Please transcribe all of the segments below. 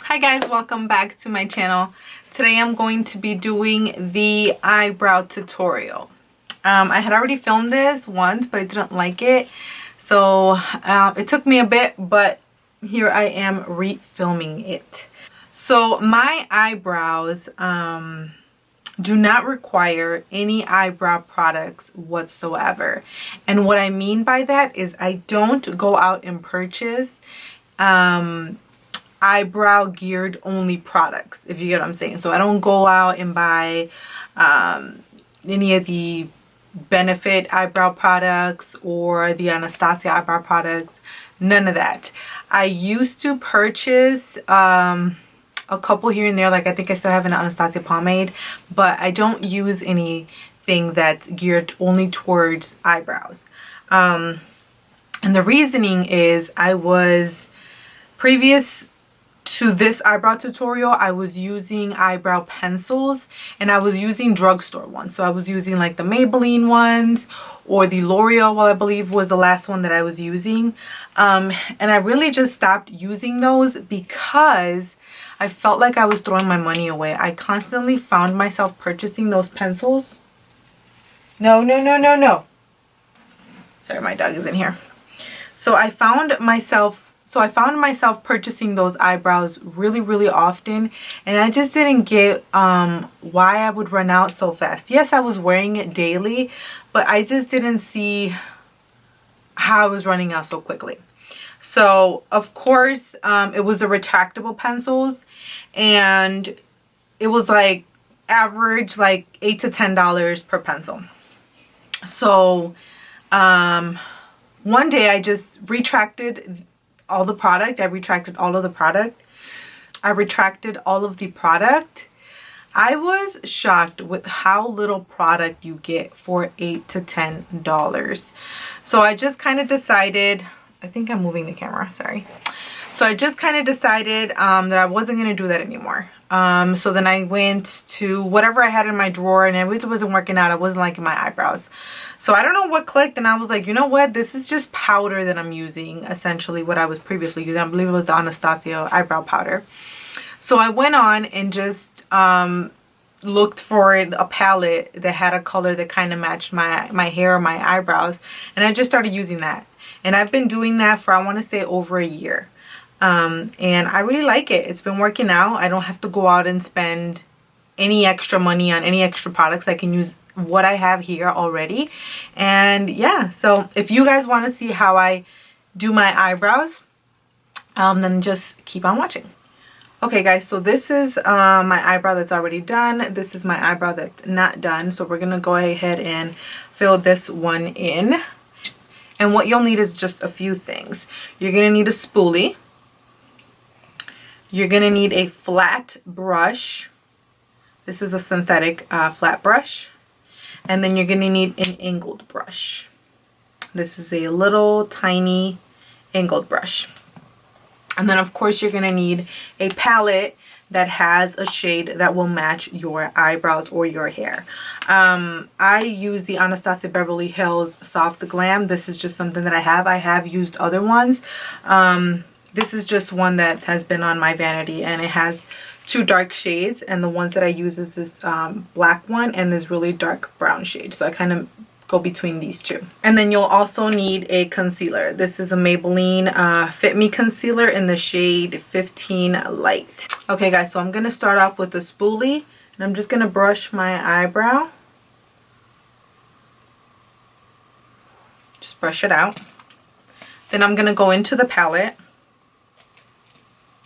Hi guys, welcome back to my channel. Today I'm going to be doing the eyebrow tutorial. I had already filmed this once, but I didn't like it. So it took me a bit, but here I am refilming it. So my eyebrows do not require any eyebrow products whatsoever. And what I mean by that is I don't go out and purchase eyebrow geared only products, if you get what I'm saying. So I don't go out and buy any of the Benefit eyebrow products or the Anastasia eyebrow products, none of that. I used to purchase a couple here and there, like I think I still have an Anastasia pomade, but I don't use anything that's geared only towards eyebrows. And the reasoning is I was previous to this eyebrow tutorial, I was using eyebrow pencils and I was using drugstore ones. So I was using like the Maybelline ones or the L'Oreal, well, I believe was the last one that I was using. And I really just stopped using those because I felt like I was throwing my money away. I constantly found myself purchasing those pencils. No. Sorry, my dog is in here. So I found myself purchasing those eyebrows really often, and I just didn't get why I would run out so fast. Yes, I was wearing it daily, but I just didn't see how I was running out so quickly. So of course it was the retractable pencils, and it was like average like $8 to $10 per pencil. So one day I just retracted all the product. I retracted all of the product. I was shocked with how little product you get for $8 to $10. So I just kind of decided, I think I'm moving the camera, sorry. So I just kind of decided that I wasn't going to do that anymore. So then I went to whatever I had in my drawer, and everything wasn't working out. I wasn't liking my eyebrows. So I don't know what clicked, and I was like, you know what? This is just powder that I'm using, essentially what I was previously using. I believe it was the Anastasia eyebrow powder. So I went on and just looked for a palette that had a color that kind of matched my hair or my eyebrows. And I just started using that. And I've been doing that for, I want to say, over a year. And I really like it. It's been working out. I don't have to go out and spend any extra money on any extra products. I can use what I have here already. And yeah, so if you guys want to see how I do my eyebrows, then just keep on watching. Okay guys, so this is my eyebrow that's already done. This is my eyebrow that's not done. So we're gonna go ahead and fill this one in. And what you'll need is just a few things. You're gonna need a spoolie. You're gonna need a flat brush. This is a synthetic flat brush. And then you're gonna need an angled brush. This is a little tiny angled brush. And then of course you're gonna need a palette that has a shade that will match your eyebrows or your hair. I use the Anastasia Beverly Hills Soft Glam. This is just something that I have. I have used other ones. This is just one that has been on my vanity, and it has two dark shades, and the ones that I use is this black one and this really dark brown shade. So I kind of go between these two. And then you'll also need a concealer. This is a Maybelline Fit Me concealer in the shade 15 Light. Okay guys, so I'm gonna start off with the spoolie, and I'm just gonna brush my eyebrow. Just brush it out. Then I'm gonna go into the palette.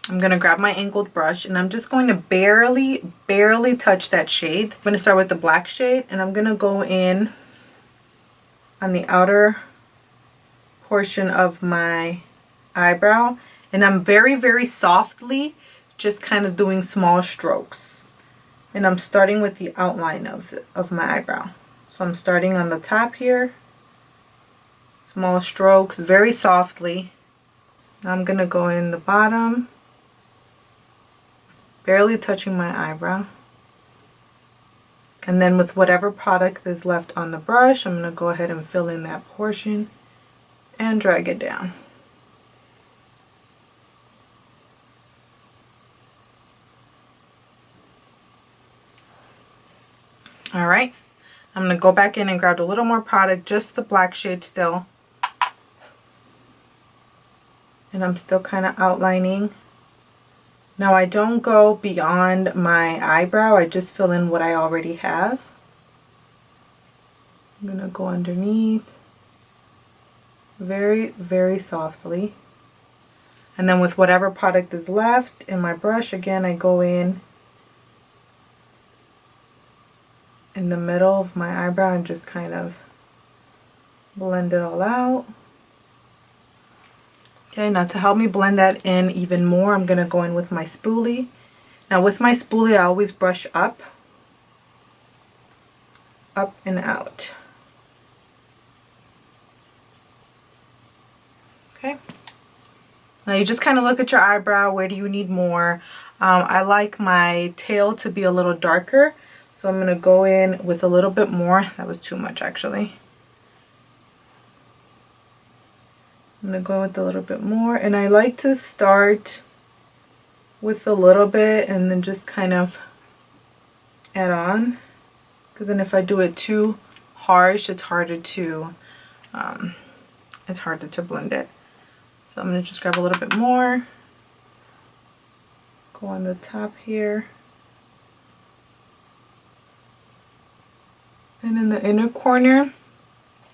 I'm going to grab my angled brush, and I'm just going to barely touch that shade. I'm going to start with the black shade, and I'm going to go in on the outer portion of my eyebrow, and I'm very softly just kind of doing small strokes. And I'm starting with the outline of my eyebrow. So I'm starting on the top here, small strokes, very softly. Now I'm going to go in the bottom, barely touching my eyebrow. And then with whatever product is left on the brush, I'm going to go ahead and fill in that portion and drag it down. All right, I'm gonna go back in and grab a little more product, just the black shade still. And I'm still kind of outlining. Now I don't go beyond my eyebrow, I just fill in what I already have. I'm gonna go underneath very, very softly. And then with whatever product is left in my brush, again, I go in the middle of my eyebrow and just kind of blend it all out. Okay, now to help me blend that in even more, I'm gonna go in with my spoolie. Now with my spoolie, I always brush up and out. Okay. Now you just kind of look at your eyebrow, where do you need more? I like my tail to be a little darker, so I'm gonna go in with a little bit more. That was too much actually. I'm gonna go in with a little bit more, and I like to start with a little bit and then just kind of add on, because then if I do it too harsh, it's harder to blend it. So I'm gonna just grab a little bit more, go on the top here, and in the inner corner,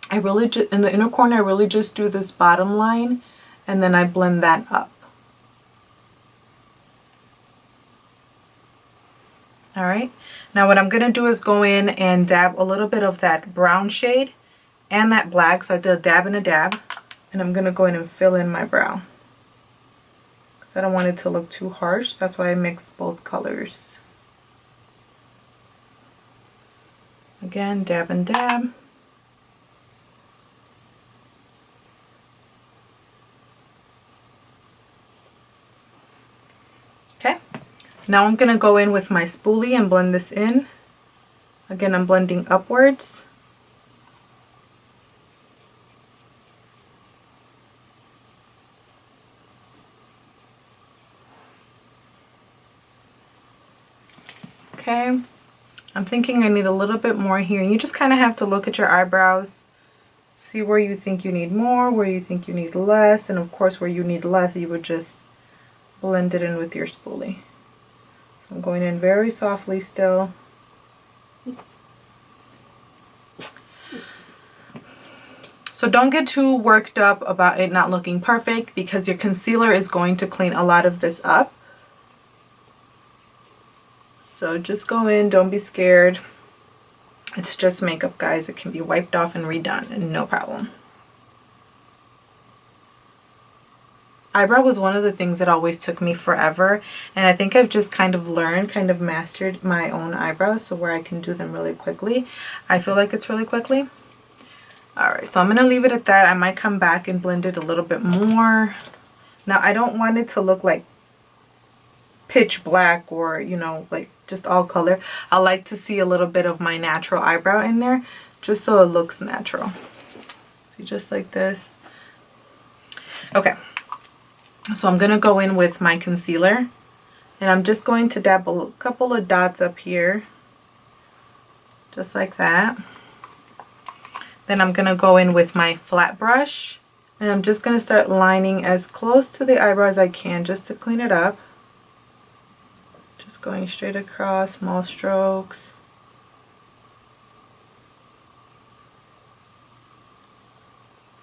I really just do this bottom line, and then I blend that up. All right, now what I'm gonna do is go in and dab a little bit of that brown shade and that black, so I did a dab and a dab, and I'm gonna go in and fill in my brow, because I don't want it to look too harsh. That's why I mixed both colors. Again, dab and dab. Okay, now I'm gonna go in with my spoolie and blend this in. Again, I'm blending upwards. Okay, I'm thinking I need a little bit more here, and you just kind of have to look at your eyebrows, see where you think you need more, where you think you need less, and of course where you need less, you would just blend it in with your spoolie. So I'm going in very softly still. So don't get too worked up about it not looking perfect, because your concealer is going to clean a lot of this up. So just go in, don't be scared. It's just makeup, guys. It can be wiped off and redone, and no problem. Eyebrow was one of the things that always took me forever, and I think I've just kind of mastered my own eyebrows, so where I can do them really quickly. I feel like it's really quickly. Alright, so I'm going to leave it at that. I might come back and blend it a little bit more. Now, I don't want it to look like pitch black, or, you know, like just all color. I like to see a little bit of my natural eyebrow in there, just so it looks natural. See, just like this. Okay. So I'm going to go in with my concealer, and I'm just going to dab a couple of dots up here, just like that. Then I'm going to go in with my flat brush, and I'm just going to start lining as close to the eyebrow as I can, just to clean it up. Just going straight across, small strokes.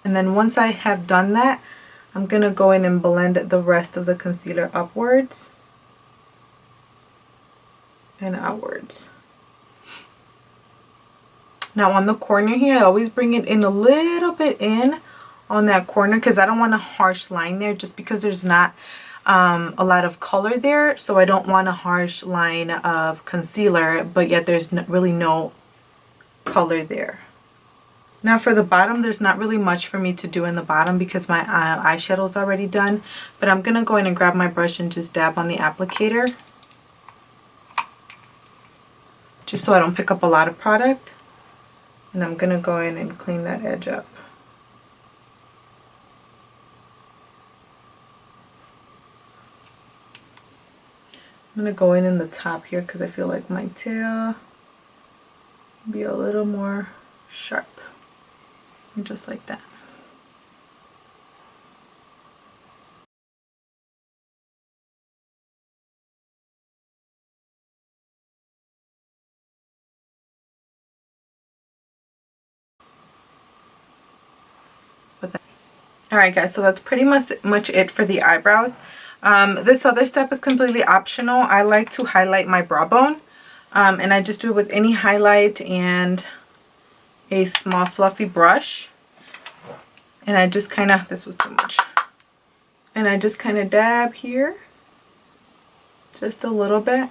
And then once I have done that, I'm going to go in and blend the rest of the concealer upwards and outwards. Now on the corner here, I always bring it in a little bit in on that corner, because I don't want a harsh line there, just because there's not a lot of color there. So I don't want a harsh line of concealer, but yet there's really no color there. Now for the bottom, there's not really much for me to do in the bottom, because my eyeshadow is already done. But I'm going to go in and grab my brush and just dab on the applicator, just so I don't pick up a lot of product. And I'm going to go in and clean that edge up. I'm going to go in the top here, because I feel like my tail be a little more sharp, just like that. Alright guys, so that's pretty much it for the eyebrows. This other step is completely optional. I like to highlight my brow bone. And I just do it with any highlight and a small fluffy brush. And I just kind of, this was too much. And I just kind of dab here. Just a little bit.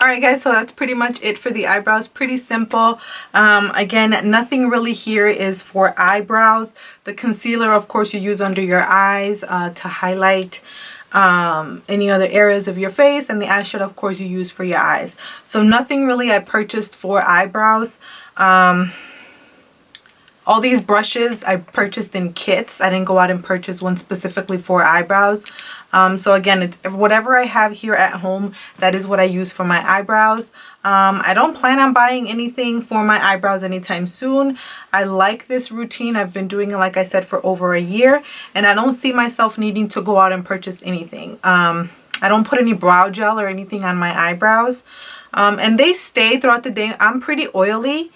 Alright guys, so that's pretty much it for the eyebrows. Pretty simple. Again, nothing really here is for eyebrows. The concealer, of course, you use under your eyes to highlight any other areas of your face, and the eyeshadow, of course, you use for your eyes. So nothing really I purchased for eyebrows. All these brushes I purchased in kits. I didn't go out and purchase one specifically for eyebrows. So again, it's whatever I have here at home, that is what I use for my eyebrows. I don't plan on buying anything for my eyebrows anytime soon. I like this routine. I've been doing it, like I said, for over a year, and I don't see myself needing to go out and purchase anything. I don't put any brow gel or anything on my eyebrows, and they stay throughout the day. I'm pretty oily,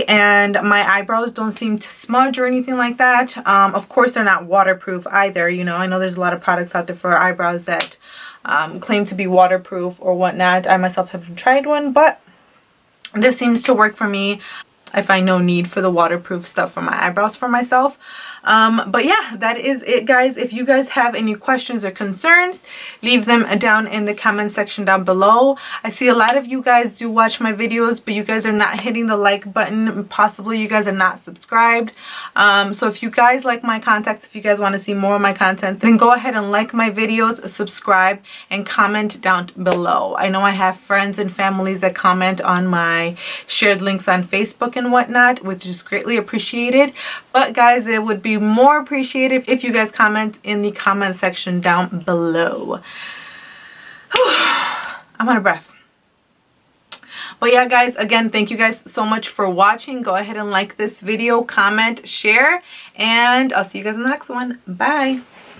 and my eyebrows don't seem to smudge or anything like that. Of course, they're not waterproof either. You know, I know there's a lot of products out there for eyebrows that claim to be waterproof or whatnot. I myself haven't tried one, but this seems to work for me. I find no need for the waterproof stuff for my eyebrows for myself. But yeah, that is it, guys. If you guys have any questions or concerns, leave them down in the comment section down below. I see a lot of you guys do watch my videos, but you guys are not hitting the like button. Possibly you guys are not subscribed. So if you guys like my content, if you guys want to see more of my content, then go ahead and like my videos, subscribe, and comment down below. I know I have friends and families that comment on my shared links on Facebook and whatnot, which is greatly appreciated. But guys, it would be more appreciated if you guys comment in the comment section down below. I'm out of breath. But yeah, guys, again, thank you guys so much for watching. Go ahead and like this video, comment, share, and I'll see you guys in the next one. Bye.